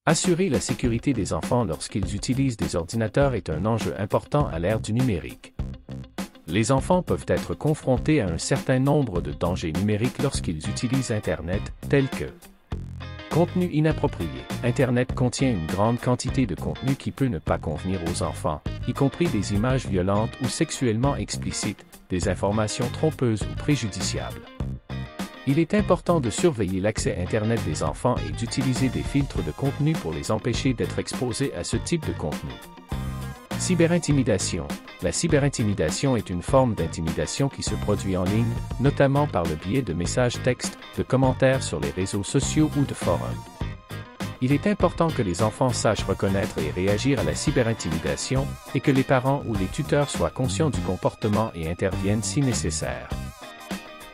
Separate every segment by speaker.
Speaker 1: Assurer la sécurité des enfants lorsqu'ils utilisent des ordinateurs est un enjeu important à l'ère du numérique. Les enfants peuvent être confrontés à un certain nombre de dangers numériques lorsqu'ils utilisent Internet, tels que contenu inapproprié. Internet contient une grande quantité de contenu qui peut ne pas convenir aux enfants, y compris des images violentes ou sexuellement explicites, des informations trompeuses ou préjudiciables. Il est important de surveiller l'accès Internet des enfants et d'utiliser des filtres de contenu pour les empêcher d'être exposés à ce type de contenu. Cyberintimidation. La cyberintimidation est une forme d'intimidation qui se produit en ligne, notamment par le biais de messages textes, de commentaires sur les réseaux sociaux ou de forums. Il est important que les enfants sachent reconnaître et réagir à la cyberintimidation et que les parents ou les tuteurs soient conscients du comportement et interviennent si nécessaire.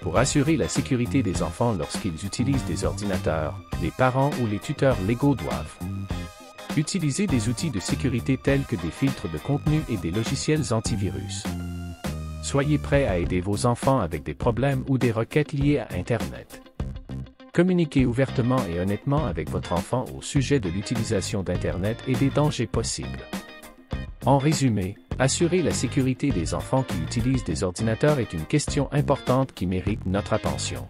Speaker 1: Pour assurer la sécurité des enfants lorsqu'ils utilisent des ordinateurs, les parents ou les tuteurs légaux doivent utiliser des outils de sécurité tels que des filtres de contenu et des logiciels antivirus. Soyez prêts à aider vos enfants avec des problèmes ou des requêtes liées à Internet. Communiquez ouvertement et honnêtement avec votre enfant au sujet de l'utilisation d'Internet et des dangers possibles. En résumé, assurer la sécurité des enfants qui utilisent des ordinateurs est une question importante qui mérite notre attention.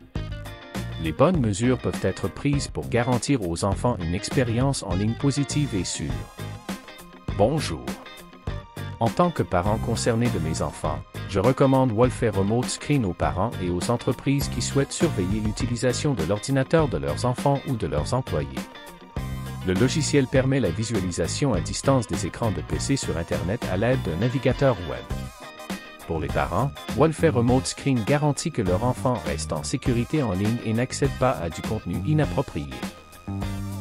Speaker 1: Les bonnes mesures peuvent être prises pour garantir aux enfants une expérience en ligne positive et sûre. Bonjour. En tant que parent concerné de mes enfants, je recommande Wolffer Remote Screen aux parents et aux entreprises qui souhaitent surveiller l'utilisation de l'ordinateur de leurs enfants ou de leurs employés. Le logiciel permet la visualisation à distance des écrans de PC sur Internet à l'aide d'un navigateur web. Pour les parents, Wolffer Remote Screen garantit que leur enfant reste en sécurité en ligne et n'accède pas à du contenu inapproprié.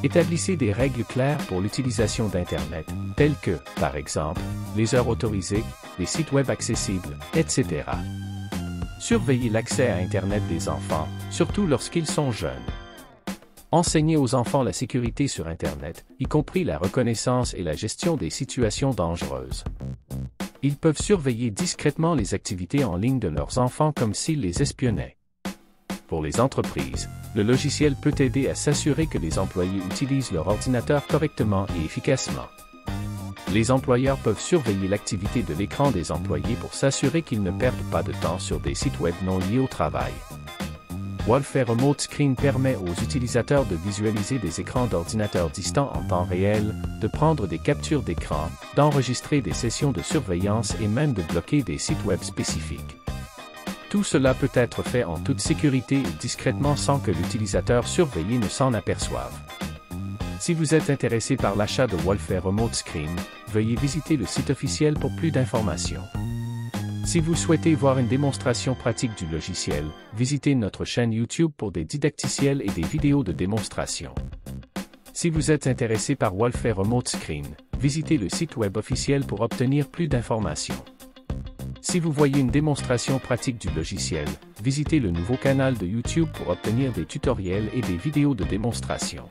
Speaker 1: Établissez des règles claires pour l'utilisation d'Internet, telles que, par exemple, les heures autorisées, les sites web accessibles, etc. Surveillez l'accès à Internet des enfants, surtout lorsqu'ils sont jeunes. Enseignez aux enfants la sécurité sur Internet, y compris la reconnaissance et la gestion des situations dangereuses. Ils peuvent surveiller discrètement les activités en ligne de leurs enfants comme s'ils les espionnaient. Pour les entreprises, le logiciel peut aider à s'assurer que les employés utilisent leur ordinateur correctement et efficacement. Les employeurs peuvent surveiller l'activité de l'écran des employés pour s'assurer qu'ils ne perdent pas de temps sur des sites web non liés au travail. Wolffer Remote Screen permet aux utilisateurs de visualiser des écrans d'ordinateurs distants en temps réel, de prendre des captures d'écran, d'enregistrer des sessions de surveillance et même de bloquer des sites web spécifiques. Tout cela peut être fait en toute sécurité et discrètement sans que l'utilisateur surveillé ne s'en aperçoive. Si vous êtes intéressé par l'achat de Wolffer Remote Screen, veuillez visiter le site officiel pour plus d'informations. Si vous souhaitez voir une démonstration pratique du logiciel, visitez notre chaîne YouTube pour des didacticiels et des vidéos de démonstration. Si vous êtes intéressé par Wolffer Remote Screen, visitez le site web officiel pour obtenir plus d'informations. Si vous voyez une démonstration pratique du logiciel, visitez le nouveau canal de YouTube pour obtenir des tutoriels et des vidéos de démonstration.